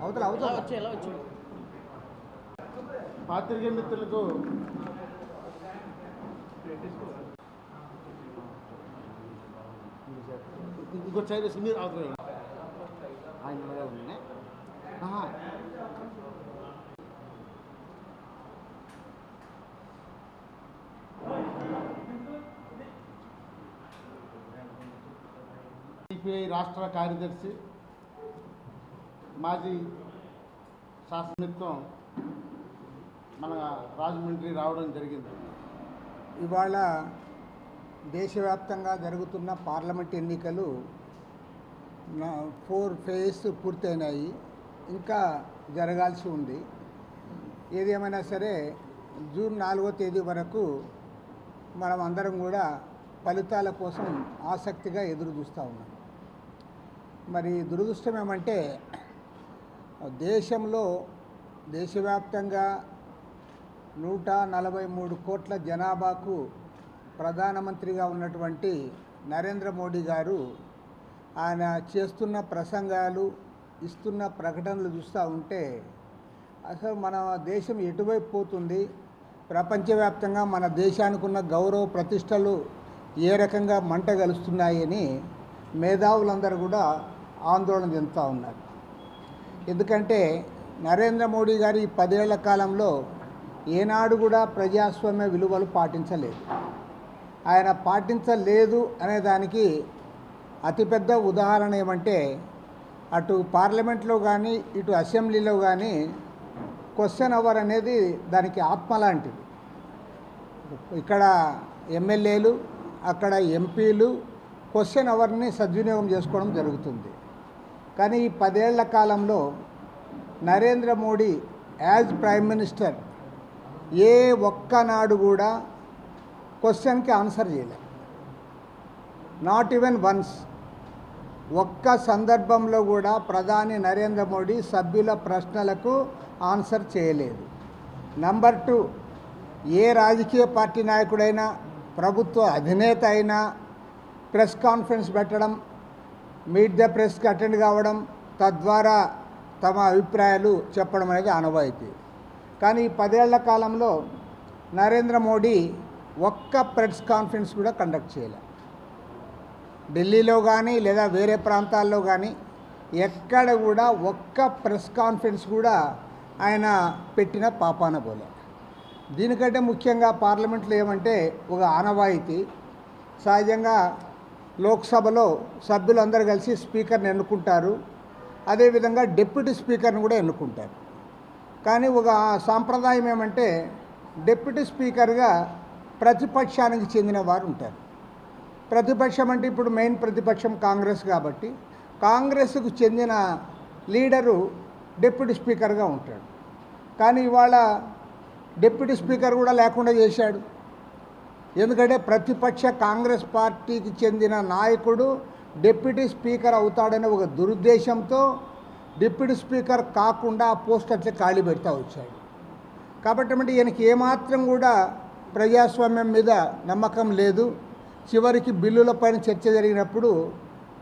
అవతల అవతల వచ్చి పాత్రికేయ మిత్రులకు ఇంకో చైర్ మీరు అవతల ఆయన ఉన్నాయి. సిపిఐ రాష్ట్ర కార్యదర్శి మాజీ శాసనసభ్యుత్వం మన రాజమండ్రి రావడం జరిగింది. ఇవాళ దేశవ్యాప్తంగా జరుగుతున్న పార్లమెంట్ ఎన్నికలు 4 ఫేజ్ పూర్తయినాయి, ఇంకా జరగాల్సి ఉంది. ఏది ఏమైనా సరే జూన్ 4వ తేదీ వరకు మనం అందరం కూడా ఫలితాల కోసం ఆసక్తిగా ఎదురు చూస్తూ ఉన్నాం. మరి దురదృష్టం ఏమంటే దేశవ్యాప్తంగా 143 కోట్ల జనాభాకు ప్రధానమంత్రిగా ఉన్నటువంటి నరేంద్ర మోడీ గారు ఆయన చేస్తున్న ప్రసంగాలు, ఇస్తున్న ప్రకటనలు చూస్తూ ఉంటే అసలు మన దేశం ఎటువైపు పోతుంది, ప్రపంచవ్యాప్తంగా మన దేశానికి ఉన్న గౌరవ ప్రతిష్టలు ఏ రకంగా మంట గలుస్తున్నాయని మేధావులందరూ కూడా ఆందోళన చెందుతూ ఉన్నారు. ఎందుకంటే నరేంద్ర మోడీ గారు ఈ 10 ఏళ్ల కాలంలో ఏనాడు కూడా ప్రజాస్వామ్య విలువలు పాటించలేదు. ఆయన పాటించలేదు అనేదానికి అతిపెద్ద ఉదాహరణ ఏమంటే అటు పార్లమెంట్లో కానీ ఇటు అసెంబ్లీలో కానీ క్వశ్చన్ అవర్ అనేది దానికి ఆత్మ లాంటిది. ఇక్కడ ఎమ్మెల్యేలు, అక్కడ ఎంపీలు క్వశ్చన్ అవర్ని సద్వినియోగం చేసుకోవడం జరుగుతుంది. కానీ ఈ 10 ఏళ్ల కాలంలో Narendra Modi as prime minister ఏ ఒక్కనాడు కూడా క్వశ్చన్కి ఆన్సర్ చేయలేదు. Not even once. ఒక్క సందర్భంలో కూడా ప్రధాని నరేంద్ర మోడీ సభ్యుల ప్రశ్నలకు ఆన్సర్ చేయలేదు. నంబర్ 2, ఏ రాజకీయ పార్టీ నాయకుడైనా, ప్రభుత్వ అధినేత అయినా ప్రెస్ కాన్ఫరెన్స్ పెట్టడం, మీట్ ద ప్రెస్కి అటెండ్ కావడం, తద్వారా తమ అభిప్రాయాలు చెప్పడం అనేది ఆనవాయితీ. కానీ ఈ 10 ఏళ్ల కాలంలో నరేంద్ర మోడీ ఒక్క ప్రెస్ కాన్ఫరెన్స్ కూడా కండక్ట్ చేయలే. ఢిల్లీలో కానీ లేదా వేరే ప్రాంతాల్లో కానీ ఎక్కడ కూడా ఒక్క ప్రెస్ కాన్ఫరెన్స్ కూడా ఆయన పెట్టిన పాపాన పోలే. దీనికంటే ముఖ్యంగా పార్లమెంట్లో ఏమంటే ఒక ఆనవాయితీ, సహజంగా లోక్సభలో సభ్యులందరూ కలిసి స్పీకర్ని ఎన్నుకుంటారు, అదేవిధంగా డిప్యూటీ స్పీకర్ని కూడా ఎన్నుకుంటారు. కానీ ఒక సాంప్రదాయం ఏమంటే డిప్యూటీ స్పీకర్గా ప్రతిపక్షానికి చెందిన వారు ఉంటారు. ప్రతిపక్షం అంటే ఇప్పుడు మెయిన్ ప్రతిపక్షం కాంగ్రెస్ కాబట్టి కాంగ్రెస్కు చెందిన లీడరు డిప్యూటీ స్పీకర్గా ఉంటాడు. కానీ ఇవాళ డిప్యూటీ స్పీకర్ కూడా లేకుండా చేశాడు. ఎందుకంటే ప్రతిపక్ష కాంగ్రెస్ పార్టీకి చెందిన నాయకుడు డిప్యూటీ స్పీకర్ అవుతాడనే ఒక దురుద్దేశంతో డిప్యూటీ స్పీకర్ కాకుండా ఆ పోస్ట్ అట్లా ఖాళీ పెడతా వచ్చాడు. కాబట్టి ఈయనకి ఏమాత్రం కూడా ప్రజాస్వామ్యం మీద నమ్మకం లేదు. చివరికి బిల్లులపైన చర్చ జరిగినప్పుడు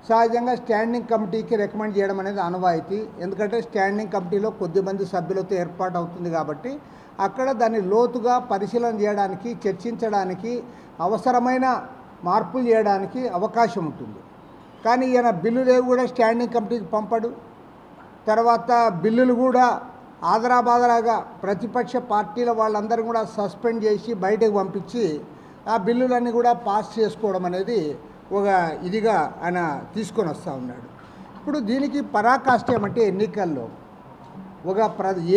సహజంగా స్టాండింగ్ కమిటీకి రికమెండ్ చేయడం అనేది ఆనవాయితీ. ఎందుకంటే స్టాండింగ్ కమిటీలో కొద్దిమంది సభ్యులతో ఏర్పాటు అవుతుంది కాబట్టి అక్కడ దాన్ని లోతుగా పరిశీలన చేయడానికి, చర్చించడానికి, అవసరమైన మార్పులు చేయడానికి అవకాశం ఉంటుంది. కానీ ఈయన బిల్లులు కూడా స్టాండింగ్ కమిటీకి పంపడు. తర్వాత బిల్లులు కూడా ఆదరాబాదరాగా ప్రతిపక్ష పార్టీల వాళ్ళందరూ కూడా సస్పెండ్ చేసి బయటకు పంపించి ఆ బిల్లులన్నీ కూడా పాస్ చేసుకోవడం అనేది ఒక ఇదిగా ఆయన తీసుకొని వస్తూ ఉన్నాడు. ఇప్పుడు దీనికి పరాకాష్ట ఏమంటే ఎన్నికల్లో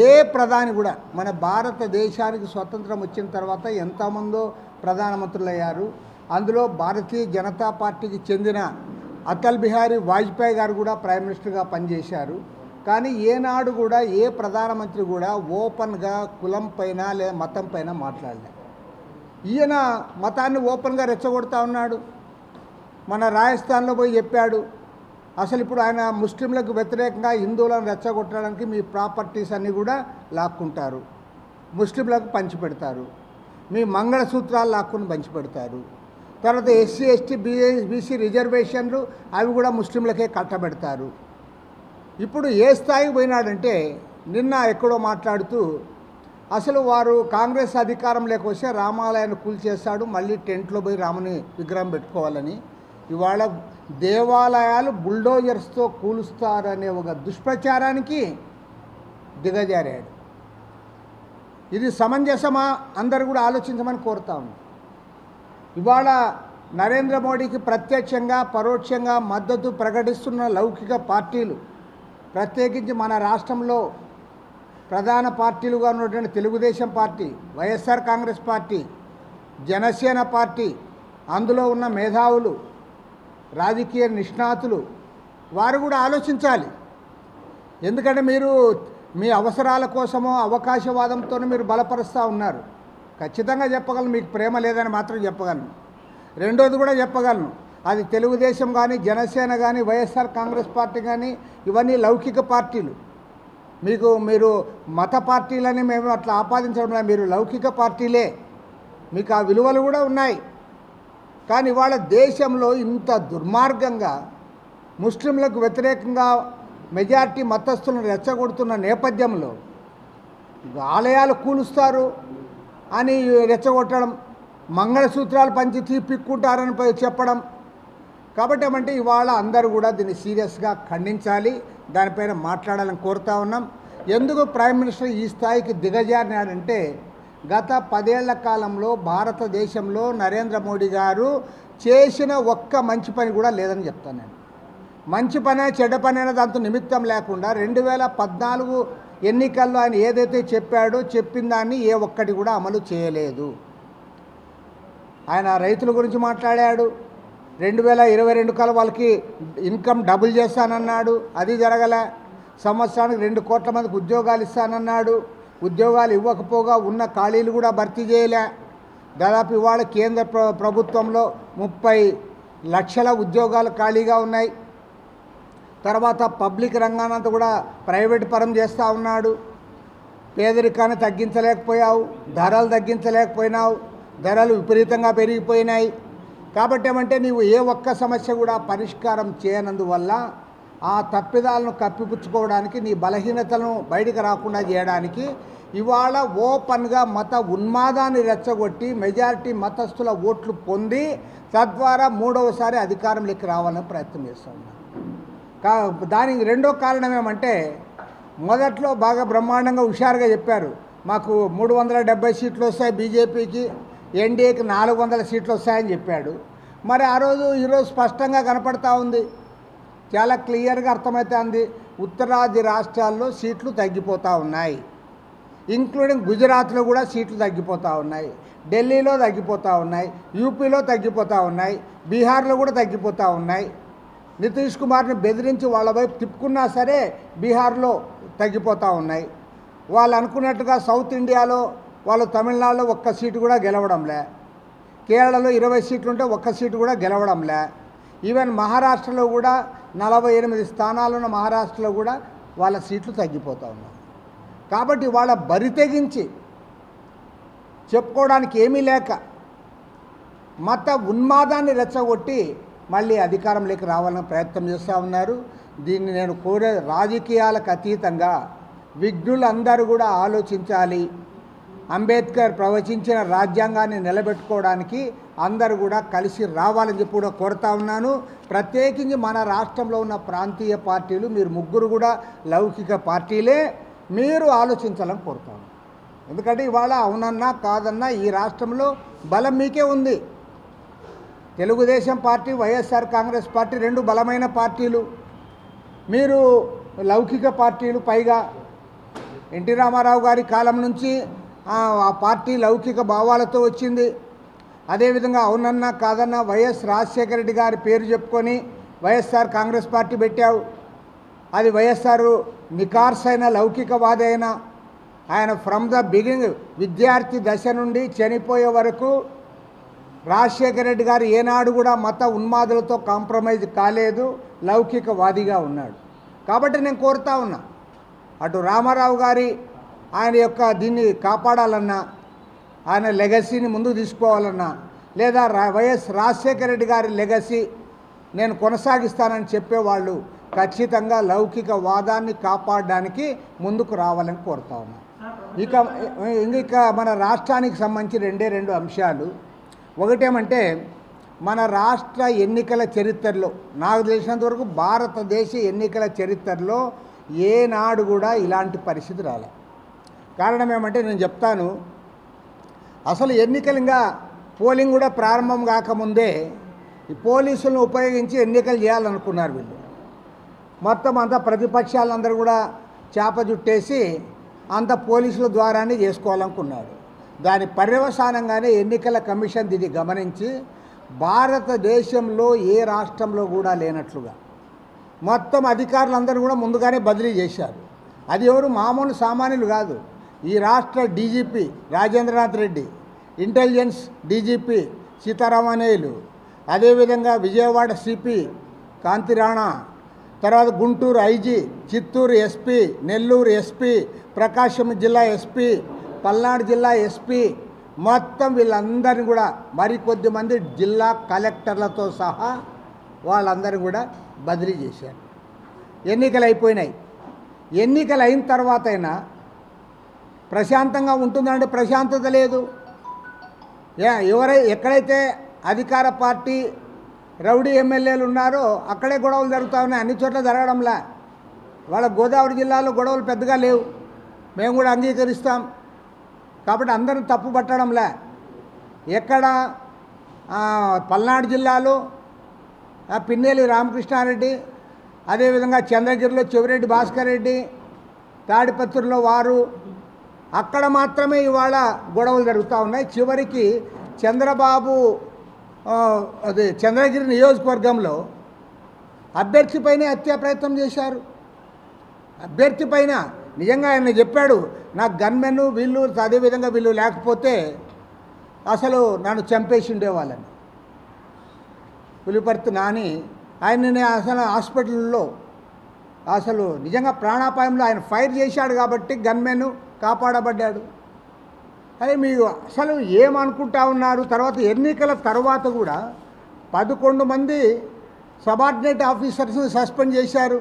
ఏ ప్రధాని కూడా మన భారతదేశానికి స్వతంత్రం వచ్చిన తర్వాత ఎంతమందో ప్రధానమంత్రులు అయ్యారు. అందులో భారతీయ జనతా పార్టీకి చెందిన అటల్ బిహారీ వాజ్పేయి గారు కూడా ప్రైమ్ మినిస్టర్గా పనిచేశారు. కానీ ఏనాడు కూడా ఏ ప్రధానమంత్రి కూడా ఓపెన్గా కులం పైన లేదా మతం పైన మాట్లాడలేదు. ఈయన మతాన్ని ఓపెన్గా రెచ్చగొడతా ఉన్నాడు. మన రాజస్థాన్లో పోయి చెప్పాడు, అసలు ఇప్పుడు ఆయన ముస్లింలకు వ్యతిరేకంగా హిందువులను రెచ్చగొట్టడానికి మీ ప్రాపర్టీస్ అన్నీ కూడా లాక్కుంటారు, ముస్లింలకు పంచిపెడతారు, మీ మంగళసూత్రాలు లాక్కుని పంచిపెడతారు, తర్వాత ఎస్సీ ఎస్టీ బీసీ రిజర్వేషన్లు అవి కూడా ముస్లింలకే కట్టబెడతారు. ఇప్పుడు ఏ స్థాయికి పోయినాడంటే నిన్న ఎక్కడో మాట్లాడుతూ అసలు వారు కాంగ్రెస్ అధికారంలోకి వస్తే రామాలయాన్ని కూల్చేస్తాడు, మళ్ళీ టెంట్లో పోయి రాముని విగ్రహం పెట్టుకోవాలని, ఇవాళ దేవాలయాలు బుల్డోజర్స్తో కూలుస్తారనే ఒక దుష్ప్రచారానికి దిగజారాడు. ఇది సమంజసమా? అందరూ కూడా ఆలోచించమని కోరుతా ఉన్నాం. ఇవాళ నరేంద్ర మోడీకి ప్రత్యక్షంగా పరోక్షంగా మద్దతు ప్రకటిస్తున్న లౌకిక పార్టీలు, ప్రత్యేకించి మన రాష్ట్రంలో ప్రధాన పార్టీలుగా ఉన్నటువంటి Telugu Desam party, YSR Congress party, Janasena party, అందులో ఉన్న మేధావులు, రాజకీయ నిష్ణాతులు వారు కూడా ఆలోచించాలి. ఎందుకంటే మీరు మీ అవసరాల కోసమో అవకాశవాదంతో మీరు బలపరుస్తూ ఉన్నారు. ఖచ్చితంగా చెప్పగలను, మీకు ప్రేమ లేదని మాత్రం చెప్పగలను. రెండోది కూడా చెప్పగలను, అది తెలుగుదేశం కానీ, జనసేన కానీ, వైఎస్ఆర్ కాంగ్రెస్ పార్టీ కానీ, ఇవన్నీ లౌకిక పార్టీలు. మీరు మత పార్టీలని మేము అట్లా ఆపాదించడం లేదు, మీరు లౌకిక పార్టీలే, మీకు ఆ విలువలు కూడా ఉన్నాయి. కానీ ఇవాళ దేశంలో ఇంత దుర్మార్గంగా ముస్లింలకు వ్యతిరేకంగా మెజారిటీ మతస్థులను రెచ్చగొడుతున్న నేపథ్యంలో ఆలయాలు కూలుస్తారు అని రెచ్చగొట్టడం, మంగళసూత్రాలు పంచి తీపిక్కుంటారని చెప్పడం. కాబట్టి ఏమంటే ఇవాళ అందరూ కూడా దీన్ని సీరియస్గా ఖండించాలి, దానిపైన మాట్లాడాలని కోరుతా ఉన్నాం. ఎందుకు ప్రైమ్ మినిస్టర్ ఈ స్థాయికి దిగజారినాడంటే గత 10 ఏళ్ల కాలంలో భారతదేశంలో నరేంద్ర మోడీ గారు చేసిన ఒక్క మంచి పని కూడా లేదని చెప్తాను నేను. మంచి పనే చెడ్డ పని అయినా దాంతో నిమిత్తం లేకుండా 2014 ఎన్నికల్లో ఆయన ఏదైతే చెప్పాడో చెప్పిన దాన్ని ఏ ఒక్కటి కూడా అమలు చేయలేదు. ఆయన రైతుల గురించి మాట్లాడాడు, 2022 కల్లా వాళ్ళకి ఇన్కమ్ డబుల్ చేస్తానన్నాడు, అది జరగలే. సంవత్సరానికి 2 కోట్ల మందికి ఉద్యోగాలు ఇస్తానన్నాడు, ఉద్యోగాలు ఇవ్వకపోగా ఉన్న ఖాళీలు కూడా భర్తీ చేయలే. దాదాపు ఇవాళ కేంద్ర ప్రభుత్వంలో 30 లక్షల ఉద్యోగాలు ఖాళీగా ఉన్నాయి. తర్వాత పబ్లిక్ రంగానంతా కూడా ప్రైవేట్ పరం చేస్తూ ఉన్నాడు. పేదరికాన్ని తగ్గించలేకపోయావు, ధరలు తగ్గించలేకపోయినావు, ధరలు విపరీతంగా పెరిగిపోయినాయి. కాబట్టి ఏమంటే నీవు ఏ ఒక్క సమస్య కూడా పరిష్కారం చేయనందువల్ల ఆ తప్పిదాలను కప్పిపుచ్చుకోవడానికి, నీ బలహీనతలను బయటకు రాకుండా చేయడానికి ఇవాళ ఓపెన్గా మత ఉన్మాదాన్ని రెచ్చగొట్టి మెజారిటీ మతస్థుల ఓట్లు పొంది తద్వారా 3వసారి అధికారంలోకి రావాలని ప్రయత్నం చేస్తూ ఉన్నారు. దానికి రెండో కారణం ఏమంటే మొదట్లో బాగా బ్రహ్మాండంగా హుషారుగా చెప్పారు, మాకు 370 సీట్లు వస్తాయి బీజేపీకి, ఎన్డీఏకి 400 సీట్లు వస్తాయని చెప్పాడు. మరి ఆ రోజు ఈరోజు స్పష్టంగా కనపడతా ఉంది, చాలా క్లియర్గా అర్థమవుతుంది. ఉత్తరాది రాష్ట్రాల్లో సీట్లు తగ్గిపోతూ ఉన్నాయి, ఇంక్లూడింగ్ గుజరాత్లో కూడా సీట్లు తగ్గిపోతూ ఉన్నాయి, ఢిల్లీలో తగ్గిపోతూ ఉన్నాయి, యూపీలో తగ్గిపోతూ ఉన్నాయి, బీహార్లో కూడా తగ్గిపోతూ ఉన్నాయి. నితీష్ కుమార్ని బెదిరించి వాళ్ళ వైపు తిప్పుకున్నా సరే బీహార్లో తగ్గిపోతూ ఉన్నాయి. వాళ్ళు అనుకున్నట్టుగా సౌత్ ఇండియాలో వాళ్ళు తమిళనాడులో ఒక్క సీటు కూడా గెలవడంలే, కేరళలో 20 సీట్లు ఉంటే ఒక్క సీటు కూడా గెలవడంలే. ఈవెన్ మహారాష్ట్రలో కూడా 48 స్థానాలున్న మహారాష్ట్రలో కూడా వాళ్ళ సీట్లు తగ్గిపోతూ ఉన్నాయి. కాబట్టి వాళ్ళ బరి తెగించి చెప్పుకోవడానికి ఏమీ లేక మత ఉన్మాదాన్ని రెచ్చగొట్టి మళ్ళీ అధికారంలోకి రావాలని ప్రయత్నం చేస్తూ ఉన్నారు. దీన్ని నేను కోరే, రాజకీయాలకు అతీతంగా విఘ్నులందరూ కూడా ఆలోచించాలి. అంబేద్కర్ ప్రవచించిన రాజ్యాంగాన్ని నిలబెట్టుకోవడానికి అందరూ కూడా కలిసి రావాలని చెప్పి కూడా కోరుతా ఉన్నాను. ప్రత్యేకించి మన రాష్ట్రంలో ఉన్న ప్రాంతీయ పార్టీలు, మీరు ముగ్గురు కూడా లౌకిక పార్టీలే, మీరు ఆలోచించాలని కోరుతాను. ఎందుకంటే ఇవాళ అవునన్నా కాదన్నా ఈ రాష్ట్రంలో బలం మీకే ఉంది. తెలుగుదేశం పార్టీ, వైఎస్ఆర్ కాంగ్రెస్ పార్టీ 2 బలమైన పార్టీలు, మీరు లౌకిక పార్టీలు. పైగా ఎన్టీ రామారావు గారి కాలం నుంచి ఆ పార్టీ లౌకిక భావాలతో వచ్చింది. అదేవిధంగా అవునన్నా కాదన్నా వైఎస్ రాజశేఖర రెడ్డి గారి పేరు చెప్పుకొని వైఎస్ఆర్ కాంగ్రెస్ పార్టీ పెట్టావు. అది వైఎస్ఆర్ నికార్సైన లౌకికవాది అయిన ఆయన ఫ్రమ్ ద బిగినింగ్, విద్యార్థి దశ నుండి చనిపోయే వరకు రాజశేఖర రెడ్డి గారు ఏనాడు కూడా మత ఉన్మాదులతో కాంప్రమైజ్ కాలేదు, లౌకికవాదిగా ఉన్నాడు. కాబట్టి నేను కోరుతా ఉన్నా, అటు రామారావు గారి ఆయన యొక్క దీన్ని కాపాడాలన్నా, ఆయన లెగసీని ముందుకు తీసుకోవాలన్నా, లేదా వైఎస్ రాజశేఖర రెడ్డి గారి లెగసీ నేను కొనసాగిస్తానని చెప్పేవాళ్ళు ఖచ్చితంగా లౌకిక వాదాన్ని కాపాడడానికి ముందుకు రావాలని కోరుతా ఉన్నాను. ఇక మన రాష్ట్రానికి సంబంధించి రెండు అంశాలు. ఒకటేమంటే మన రాష్ట్ర ఎన్నికల చరిత్రలో, నాకు తెలిసినంత వరకు భారతదేశ ఎన్నికల చరిత్రలో ఏనాడు కూడా ఇలాంటి పరిస్థితి రాలే. కారణం ఏమంటే నేను చెప్తాను. అసలు ఎన్నికలు ఇంకా పోలింగ్ కూడా ప్రారంభం కాకముందే ఈ పోలీసులను ఉపయోగించి ఎన్నికలు చేయాలనుకున్నారు వీళ్ళు. మొత్తం అంతా ప్రతిపక్షాలందరూ కూడా చేప చుట్టేసి అంత పోలీసుల ద్వారానే చేసుకోవాలనుకున్నాడు. దాని పర్యవసానంగానే ఎన్నికల కమిషన్ దీన్ని గమనించి భారతదేశంలో ఏ రాష్ట్రంలో కూడా లేనట్లుగా మొత్తం అధికారులందరూ కూడా ముందుగానే బదిలీ చేశారు. అది ఎవరు మామూలు సామాన్యులు కాదు. ఈ రాష్ట్ర DGP Rajendranath Reddy, intelligence DGP Sitaramanjaneyulu, అదేవిధంగా విజయవాడ సిపి కాంతిరాణా, తర్వాత Guntur IG, Chittoor SP, Nellore SP, Prakasam జిల్లా ఎస్పీ, పల్నాడు జిల్లా ఎస్పీ, మొత్తం వీళ్ళందరినీ కూడా మరికొద్ది మంది జిల్లా కలెక్టర్లతో సహా వాళ్ళందరినీ కూడా బదిలీ చేశారు. ఎన్నికలు అయిపోయినాయి. ఎన్నికలు అయిన తర్వాత అయినా ప్రశాంతంగా ఉంటుందంటే ప్రశాంతత లేదు. ఎక్కడైతే అధికార పార్టీ రౌడీ ఎమ్మెల్యేలు ఉన్నారో అక్కడే గొడవలు జరుగుతూ ఉన్నాయి. అన్ని చోట్ల జరగడంలా. వాళ్ళ గోదావరి జిల్లాలో గొడవలు పెద్దగా లేవు, మేము కూడా అంగీకరిస్తాం. కాబట్టి అందరూ తప్పు పట్టడంలే. ఎక్కడ పల్నాడు జిల్లాలో పిన్నెల్లి రామకృష్ణారెడ్డి, అదేవిధంగా చంద్రగిరిలో చెవిరెడ్డి భాస్కర్ రెడ్డి, తాడిపత్రిలో వారు, అక్కడ మాత్రమే ఇవాళ గొడవలు జరుగుతూ ఉన్నాయి. చివరికి చంద్రబాబు చంద్రగిరి నియోజకవర్గంలో అభ్యర్థిపైనే హత్యా ప్రయత్నం చేశారు. అభ్యర్థిపైన నిజంగా ఆయన చెప్పాడు, నాకు గన్మెన్ వీళ్ళు అదేవిధంగా వీళ్ళు లేకపోతే అసలు నన్ను చంపేసి ఉండేవాళ్ళని. పులిపర్తి నాని ఆయనని అసలు హాస్పిటల్లో అసలు నిజంగా ప్రాణాపాయంలో ఆయన ఫైర్ చేశాడు కాబట్టి గన్మెన్ కాపాడబడ్డాడు. అదే మీరు అసలు ఏమనుకుంటా ఉన్నారు? తర్వాత ఎన్నికల తర్వాత కూడా 11 మంది సబార్డినేట్ ఆఫీసర్స్ని సస్పెండ్ చేశారు.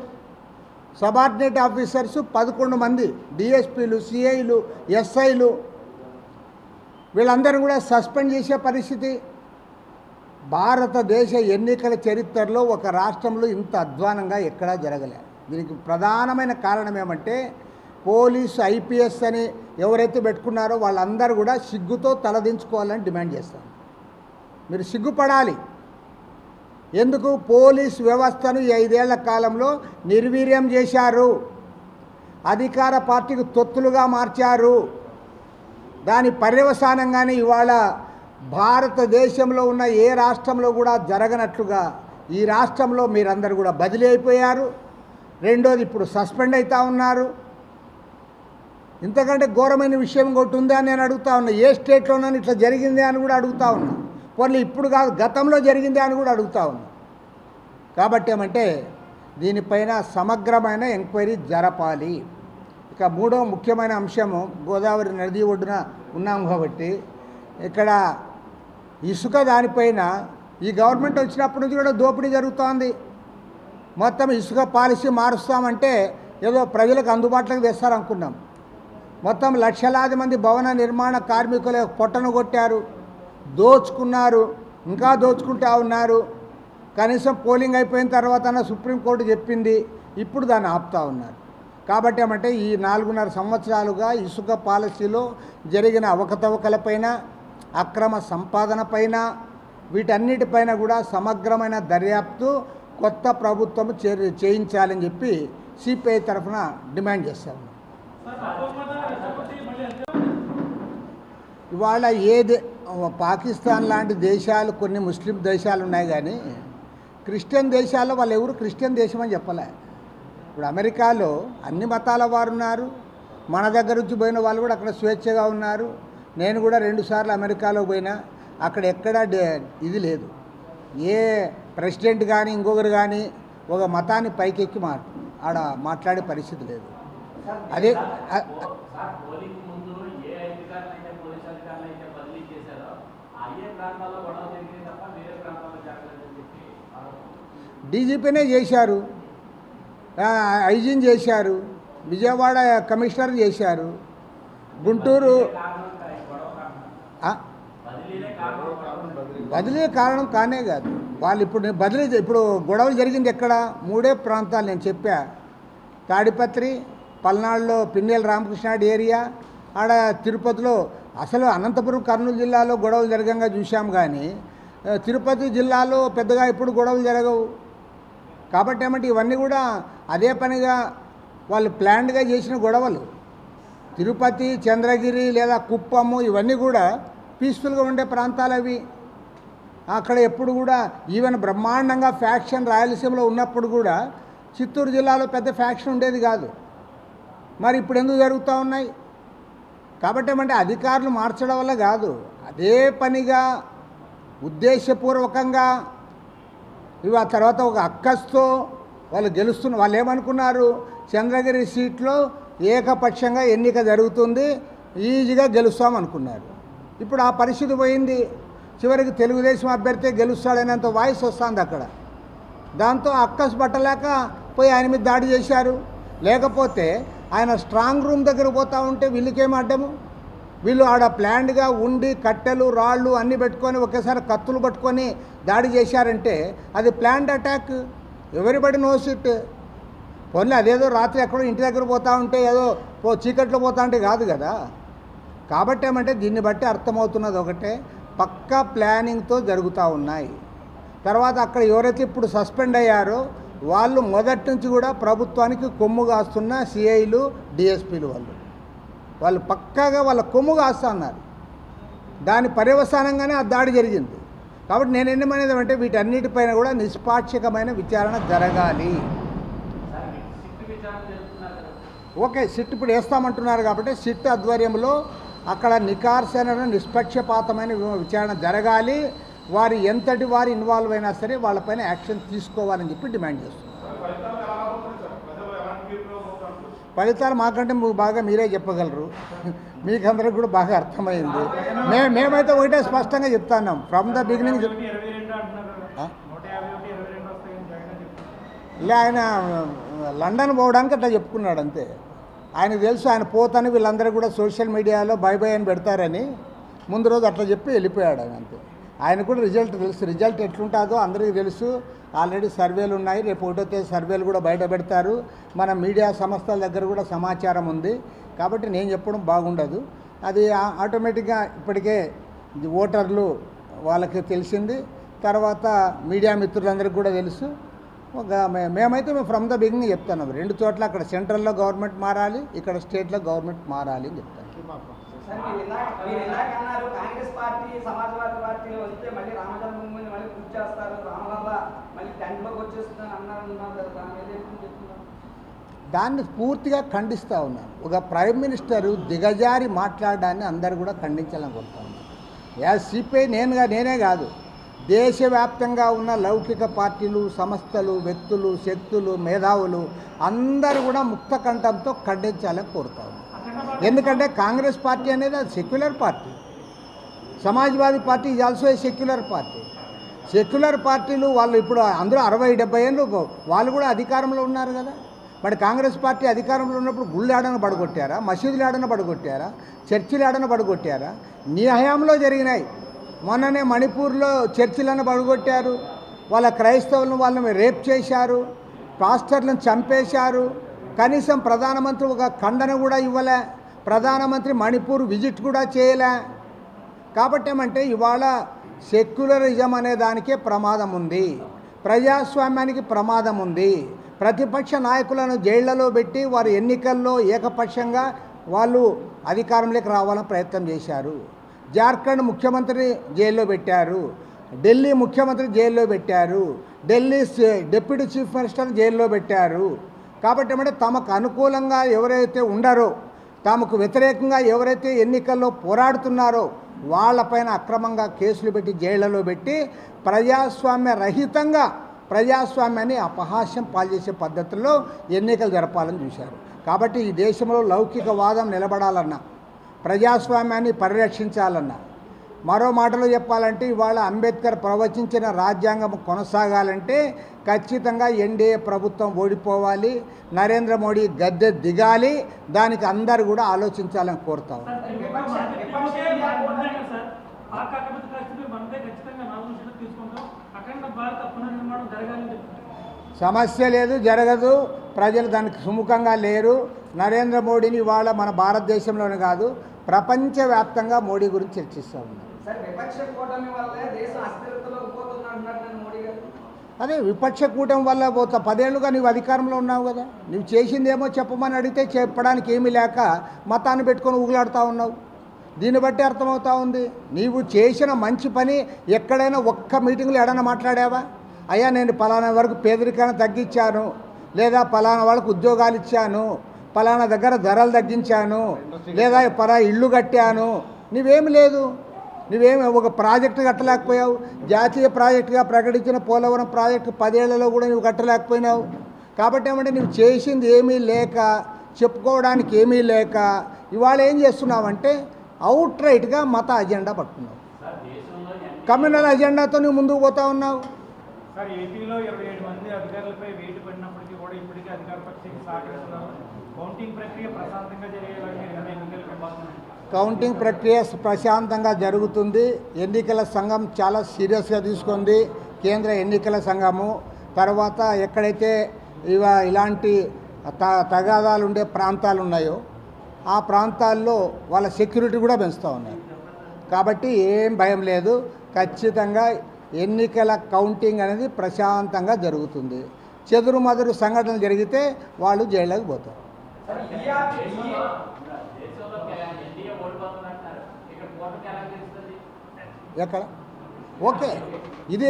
సబార్డినేట్ ఆఫీసర్స్ 11 మంది, డిఎస్పీలు, సిఐలు, ఎస్ఐలు, వీళ్ళందరూ కూడా సస్పెండ్ చేసే పరిస్థితి. భారతదేశ ఎన్నికల చరిత్రలో ఒక రాష్ట్రంలో ఇంత అధ్వానంగా ఎక్కడా జరగలే. దీనికి ప్రధానమైన కారణం ఏమంటే పోలీసు ఐపీఎస్ అని ఎవరైతే పెట్టుకున్నారో వాళ్ళందరూ కూడా సిగ్గుతో తలదించుకోవాలని డిమాండ్ చేస్తారు. మీరు సిగ్గుపడాలి. ఎందుకు? పోలీస్ వ్యవస్థను ఈ 5 ఏళ్ల కాలంలో నిర్వీర్యం చేశారు, అధికార పార్టీకి తొత్తులుగా మార్చారు. దాని పర్యవసానంగానే ఇవాళ భారతదేశంలో ఉన్న ఏ రాష్ట్రంలో కూడా జరగనట్లుగా ఈ రాష్ట్రంలో మీరందరూ కూడా బదిలీ అయిపోయారు. రెండోది ఇప్పుడు సస్పెండ్ అవుతూ ఉన్నారు. ఇంతకంటే ఘోరమైన విషయం ఇంకోటి ఉందా అని నేను అడుగుతా ఉన్నా. ఏ స్టేట్లోనూ ఇట్లా జరిగిందే అని కూడా అడుగుతా ఉన్నా. పోనీ ఇప్పుడు కాదు, గతంలో జరిగిందే అని కూడా అడుగుతా ఉన్నా. కాబట్టి ఏమంటే దీనిపైన సమగ్రమైన ఎంక్వైరీ జరపాలి. ఇక మూడో ముఖ్యమైన అంశము, గోదావరి నది ఒడ్డున ఉన్నాం కాబట్టి ఇక్కడ ఇసుక దానిపైన ఈ గవర్నమెంట్ వచ్చినప్పటి నుంచి కూడా దోపిడీ జరుగుతోంది. మొత్తం ఇసుక పాలసీ మారుస్తామంటే ఏదో ప్రజలకు అందుబాటులోకి తెస్తారనుకున్నాం. మొత్తం లక్షలాది మంది భవన నిర్మాణ కార్మికుల పొట్టను కొట్టారు, దోచుకున్నారు, ఇంకా దోచుకుంటూ ఉన్నారు. కనీసం పోలింగ్ అయిపోయిన తర్వాత సుప్రీంకోర్టు చెప్పింది, ఇప్పుడు దాన్ని ఆపుతూ ఉన్నారు. కాబట్టి ఏమంటే ఈ 4.5 సంవత్సరాలుగా ఇసుక పాలసీలో జరిగిన అవకతవకలపైన, అక్రమ సంపాదన పైన, వీటన్నిటిపైన కూడా సమగ్రమైన దర్యాప్తు కొత్త ప్రభుత్వం చేయించాలని చెప్పి సిపిఐ తరఫున డిమాండ్ చేస్తాము. ఇవాళ పాకిస్తాన్ లాంటి దేశాలు, కొన్ని ముస్లిం దేశాలు ఉన్నాయి, కానీ క్రిస్టియన్ దేశాల్లో వాళ్ళు ఎవరు క్రిస్టియన్ దేశం అని చెప్పలే. ఇప్పుడు అమెరికాలో అన్ని మతాల వారు ఉన్నారు. మన దగ్గర నుంచి పోయిన వాళ్ళు కూడా అక్కడ స్వేచ్ఛగా ఉన్నారు. నేను కూడా 2 సార్లు అమెరికాలో పోయినా, అక్కడ ఎక్కడా ఇది లేదు. ఏ ప్రెసిడెంట్ కానీ ఇంకొకరు కానీ ఒక మతాన్ని పైకెక్కి ఆడ మాట్లాడే పరిస్థితి లేదు. అదే డీజీపీనే చేశారు. ఐజీని చేశారు, విజయవాడ కమిషనర్ చేశారు, గుంటూరు బదిలీ కారణం కానే కాదు. వాళ్ళు ఇప్పుడు గొడవలు జరిగింది ఎక్కడ? 3 ప్రాంతాలు నేను చెప్పా. తాడిపత్రి, పల్నాడులో పిన్నెల రామకృష్ణారెడ్డి ఏరియా, ఆడ తిరుపతిలో. అసలు అనంతపురం కర్నూలు జిల్లాలో గొడవలు జరగంగా చూశాం, కానీ తిరుపతి జిల్లాలో పెద్దగా ఇప్పుడు గొడవలు జరగవు. కాబట్టి ఏమంటే ఇవన్నీ కూడా అదే పనిగా వాళ్ళు ప్లాన్డ్గా చేసిన గొడవలు. తిరుపతి, చంద్రగిరి లేదా కుప్పము ఇవన్నీ కూడా పీస్ఫుల్గా ఉండే ప్రాంతాలు అవి. అక్కడ ఎప్పుడు కూడా ఈవెన్ బ్రహ్మాండంగా ఫ్యాక్షన్ రాయలసీమలో ఉన్నప్పుడు కూడా చిత్తూరు జిల్లాలో పెద్ద ఫ్యాక్షన్ ఉండేది కాదు. మరి ఇప్పుడు ఎందుకు జరుగుతూ ఉన్నాయి? కాబట్టి ఏమంటే అధికారులు మార్చడం వల్ల కాదు, అదే పనిగా ఉద్దేశపూర్వకంగా ఇవి ఆ తర్వాత ఒక అక్కస్తో వాళ్ళు వాళ్ళు ఏమనుకున్నారు? చంద్రగిరి సీట్లో ఏకపక్షంగా ఎన్నిక జరుగుతుంది, ఈజీగా గెలుస్తామనుకున్నారు. ఇప్పుడు ఆ పరిస్థితి పోయింది. చివరికి తెలుగుదేశం అభ్యర్థి గెలుస్తాడనేంత వాయిస్ వస్తుంది అక్కడ. దాంతో అక్కస్ పట్టలేక పోయి ఆయన మీద దాడి చేశారు. లేకపోతే ఆయన స్ట్రాంగ్ రూమ్ దగ్గర పోతూ ఉంటే వీళ్ళకేం అడ్డము? వీళ్ళు ఆడ ప్లాన్డ్గా ఉండి కట్టెలు రాళ్ళు అన్నీ పెట్టుకొని ఒకేసారి కత్తులు పట్టుకొని దాడి చేశారంటే అది ప్లాన్డ్ అటాక్. ఎవరిబడి నో సిట్. పోనీ అదేదో రాత్రి ఎక్కడో ఇంటి దగ్గర పోతూ ఉంటే ఏదో చీకట్లో పోతా ఉంటే కాదు కదా. కాబట్టి ఏమంటే దీన్ని బట్టి అర్థమవుతున్నది ఒకటే, పక్కా ప్లానింగ్తో జరుగుతూ ఉన్నాయి. తర్వాత అక్కడ ఎవరైతే ఇప్పుడు సస్పెండ్ అయ్యారో వాళ్ళు మొదటి నుంచి కూడా ప్రభుత్వానికి కొమ్ము కాస్తున్న సిఐలు, డిఎస్పీలు వాళ్ళు పక్కాగా వాళ్ళ కొమ్ము కాస్తా ఉన్నారు. దాని పర్యవసానంగానే ఆ దాడి జరిగింది. కాబట్టి నేను ఏమనేది అంటే వీటన్నిటిపైన కూడా నిష్పాక్షికమైన విచారణ జరగాలి. ఓకే, సిట్ ఇప్పుడు వేస్తామంటున్నారు కాబట్టి సిట్ ఆధ్వర్యంలో అక్కడ నికార్సైన నిష్పక్షపాతమైన విచారణ జరగాలి. వారు ఎంతటి వారు ఇన్వాల్వ్ అయినా సరే వాళ్ళపైన యాక్షన్ తీసుకోవాలని చెప్పి డిమాండ్ చేస్తున్నారు. ఫలితాలు మాకంటే బాగా మీరే చెప్పగలరు, మీకందరికి కూడా బాగా అర్థమైంది. మేమైతే ఒకటే స్పష్టంగా చెప్తున్నాం ఫ్రమ్ ద బిగినింగ్. ఇలా ఆయన లండన్ పోవడానికి అట్లా చెప్పుకున్నాడు అంతే. ఆయనకు తెలుసు ఆయన పోతాను వీళ్ళందరూ కూడా సోషల్ మీడియాలో బై అని పెడతారని ముందు రోజు అట్లా చెప్పి వెళ్ళిపోయాడు ఆయన అంతే. ఆయన కూడా రిజల్ట్ తెలుసు, రిజల్ట్ ఎట్లుంటుందో అందరికీ తెలుసు. ఆల్రెడీ సర్వేలు ఉన్నాయి, రేపు 1వ తేదీ సర్వేలు కూడా బయట పెడతారు. మన మీడియా సంస్థల దగ్గర కూడా సమాచారం ఉంది. కాబట్టి నేను చెప్పడం బాగుండదు. అది ఆటోమేటిక్గా ఇప్పటికే ఓటర్లు వాళ్ళకి తెలిసింది. తర్వాత మీడియా మిత్రులందరికీ కూడా తెలుసు. మేమైతే ఫ్రమ్ ద బిగినింగ్ చెప్తున్నాం, 2 చోట్ల అక్కడ సెంట్రల్లో గవర్నమెంట్ మారాలి, ఇక్కడ స్టేట్లో గవర్నమెంట్ మారాలి అని చెప్తాను. కాంగ్రెస్ పార్టీ సమాజ్వాదీ పార్టీలో వస్తే మళ్ళీ రామజన్మభూమిని మళ్ళీ పూర్తి చేస్తారు, రామలల్ల మళ్ళీ టెంట్లోకి వచ్చేస్తుందని దాన్ని పూర్తిగా ఖండిస్తూ ఉన్నాను. ఒక ప్రైమ్ మినిస్టరు దిగజారి మాట్లాడడాన్ని అందరూ కూడా ఖండించాలని కోరుతా ఉన్నాను. యాజ్ సిపిఐ నేనే కాదు, దేశవ్యాప్తంగా ఉన్న లౌకిక పార్టీలు, సంస్థలు, వ్యక్తులు, శక్తులు, మేధావులు అందరూ కూడా ముక్త కంఠంతో ఖండించాలని కోరుతా ఉన్నాను. ఎందుకంటే కాంగ్రెస్ పార్టీ అనేది అది secular party, Samajwadi party is also a secular party. Secular పార్టీలు వాళ్ళు ఇప్పుడు అందరూ 60-70 ఏళ్ళు వాళ్ళు కూడా అధికారంలో ఉన్నారు కదా. మరి కాంగ్రెస్ పార్టీ అధికారంలో ఉన్నప్పుడు గుళ్ళు ఏడన పడగొట్టారా, మసీదులు ఏడన పడగొట్టారా, చర్చిలు ఏడన పడగొట్టారా? నీ హయాంలో జరిగినాయి. మొన్ననే మణిపూర్లో చర్చిలను పడగొట్టారు, వాళ్ళ క్రైస్తవులను వాళ్ళని రేప్ చేశారు, పాస్టర్లను చంపేశారు. కనీసం ప్రధానమంత్రి ఒక ఖండన కూడా ఇవ్వలే, ప్రధానమంత్రి మణిపూర్ విజిట్ కూడా చేయలే. కాబట్టి ఏమంటే ఇవాళ సెక్యులరిజం అనే దానికే ప్రమాదం ఉంది, ప్రజాస్వామ్యానికి ప్రమాదం ఉంది. ప్రతిపక్ష నాయకులను జైళ్లలో పెట్టి వారు ఎన్నికల్లో ఏకపక్షంగా వాళ్ళు అధికారంలోకి రావాలని ప్రయత్నం చేశారు. జార్ఖండ్ ముఖ్యమంత్రి జైల్లో పెట్టారు, ఢిల్లీ ముఖ్యమంత్రి జైల్లో పెట్టారు, ఢిల్లీ డిప్యూటీ చీఫ్ మినిస్టర్ జైల్లో పెట్టారు. కాబట్టి ఏమంటే తమకు అనుకూలంగా ఎవరైతే ఉండారో, తమకు వ్యతిరేకంగా ఎవరైతే ఎన్నికల్లో పోరాడుతున్నారో వాళ్ళపైన అక్రమంగా కేసులు పెట్టి జైళ్లలో పెట్టి ప్రజాస్వామ్య రహితంగా ప్రజాస్వామ్యాన్ని అపహాస్యం పాల్చేసే పద్ధతుల్లో ఎన్నికలు జరపాలని చూశారు. కాబట్టి ఈ దేశంలో లౌకికవాదం నిలబడాలన్నా, ప్రజాస్వామ్యాన్ని పరిరక్షించాలన్నా, మరో మాటలో చెప్పాలంటే ఇవాళ అంబేద్కర్ ప్రవచించిన రాజ్యాంగం కొనసాగాలంటే ఖచ్చితంగా ఎన్డీఏ ప్రభుత్వం ఓడిపోవాలి, నరేంద్ర మోడీ గద్దె దిగాలి. దానికి అందరూ కూడా ఆలోచించాలని కోరుతాం. సమస్య లేదు, జరగదు. ప్రజలు దానికి సుముఖంగా లేరు. నరేంద్ర మోడీని ఇవాళ మన భారతదేశంలోనే కాదు ప్రపంచవ్యాప్తంగా మోడీ గురించి చర్చిస్తూ ఉన్నారు. అదే విపక్ష కూటమి వల్ల పోతా 10 ఏళ్ళుగా నీవు అధికారంలో ఉన్నావు కదా, నువ్వు చేసిందేమో చెప్పమని అడిగితే చెప్పడానికి ఏమీ లేక మతాన్ని పెట్టుకొని ఊగులాడుతూ ఉన్నావు. దీన్ని బట్టి అర్థమవుతా ఉంది నీవు చేసిన మంచి పని ఎక్కడైనా ఒక్క మీటింగ్లో ఎడన్నా మాట్లాడావా? అయ్యా నేను పలానా వరకు పేదరికాన్ని తగ్గించాను, లేదా పలానా వాళ్ళకు ఉద్యోగాలు ఇచ్చాను, పలానా దగ్గర ధరలు తగ్గించాను, లేదా ఇల్లు కట్టాను. నువ్వేమి లేదు, నువ్వేమి ఒక ప్రాజెక్టు కట్టలేకపోయావు. జాతీయ ప్రాజెక్టుగా ప్రకటించిన పోలవరం ప్రాజెక్టు 10 ఏళ్లలో కూడా నువ్వు కట్టలేకపోయినావు. కాబట్టి ఏమంటే నువ్వు చేసింది ఏమీ లేక, చెప్పుకోవడానికి ఏమీ లేక ఇవాళ ఏం చేస్తున్నావంటే అవుట్ రైట్గా మత అజెండా పట్టుకున్నావు, కమ్యూనల్ అజెండాతో నువ్వు ముందుకు పోతా ఉన్నావు. సార్, ఏపీలో 27 మంది అధికారులపై వేటు పడినప్పటికీ కూడా ఇప్పటికీ అధికార పక్షానికి సహకరిస్తున్నారు. కౌంటింగ్ ప్రక్రియ ప్రశాంతంగా జరిగేలాగా ఎన్నికలు విభాగం కౌంటింగ్ ప్రక్రియ ప్రశాంతంగా జరుగుతుంది. ఎన్నికల సంఘం చాలా సీరియస్గా తీసుకుంది. కేంద్ర ఎన్నికల సంఘము తర్వాత ఎక్కడైతే ఇలాంటి తగాదాలు ఉండే ప్రాంతాలు ఉన్నాయో ఆ ప్రాంతాల్లో వాళ్ళ సెక్యూరిటీ కూడా పెంచుతూ ఉన్నారు. కాబట్టి ఏం భయం లేదు. ఖచ్చితంగా ఎన్నికల కౌంటింగ్ అనేది ప్రశాంతంగా జరుగుతుంది. చెదురుమదురు సంఘటనలు జరిగితే వాళ్ళు జైల్లోకి పోతారు. ఎక్కడ? ఓకే, ఇది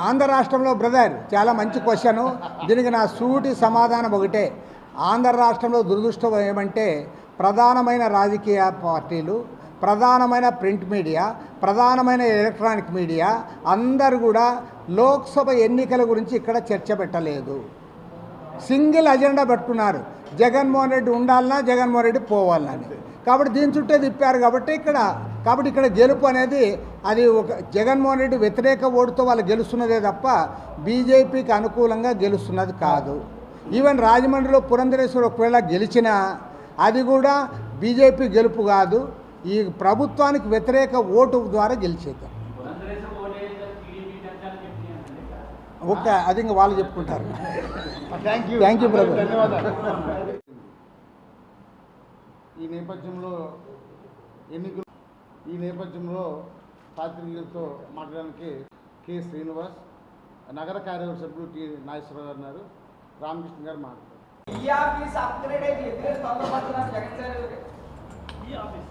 ఆంధ్ర రాష్ట్రంలో బ్రదర్ చాలా మంచి క్వశ్చను. దీనికి నా సూటి సమాధానం ఒకటే. ఆంధ్ర రాష్ట్రంలో దురదృష్టం ఏమంటే ప్రధానమైన రాజకీయ పార్టీలు, ప్రధానమైన ప్రింట్ మీడియా, ప్రధానమైన ఎలక్ట్రానిక్ మీడియా అందరూ కూడా లోక్సభ ఎన్నికల గురించి ఇక్కడ చర్చ పెట్టలేదు. సింగిల్ అజెండా పెట్టుకున్నారు, జగన్మోహన్ రెడ్డి ఉండాలన్నా జగన్మోహన్ రెడ్డి పోవాలని. కాబట్టి దీని చుట్టే తిప్పారు. కాబట్టి ఇక్కడ గెలుపు అనేది అది ఒక జగన్మోహన్ రెడ్డి వ్యతిరేక ఓటుతో వాళ్ళు గెలుస్తున్నదే తప్ప బీజేపీకి అనుకూలంగా గెలుస్తున్నది కాదు. ఈవెన్ రాజమండ్రిలో పురంధరేశ్వరి ఒకవేళ గెలిచినా అది కూడా బీజేపీ గెలుపు కాదు, ఈ ప్రభుత్వానికి వ్యతిరేక ఓటు ద్వారా గెలిచేది. ఓకే, అది ఇంకా వాళ్ళు చెప్పుకుంటారు. Thank you brother. ధన్యవాదాలు. ఈ నేపథ్యంలో పాత్రికేయులతో మాట్లాడడానికి కె. శ్రీనివాస్, నగర కార్యవర్గ సభ్యులు టి. నాగేశ్వరరావు గారు ఉన్నారు. రామకృష్ణ గారు మాట్లాడారు. ఈ ఆఫీస్ అప్గ్రేడ్ అయితే ఎదురు తొందరపడుతున్నారు జగన్ సార్. ఈ ఆఫీస్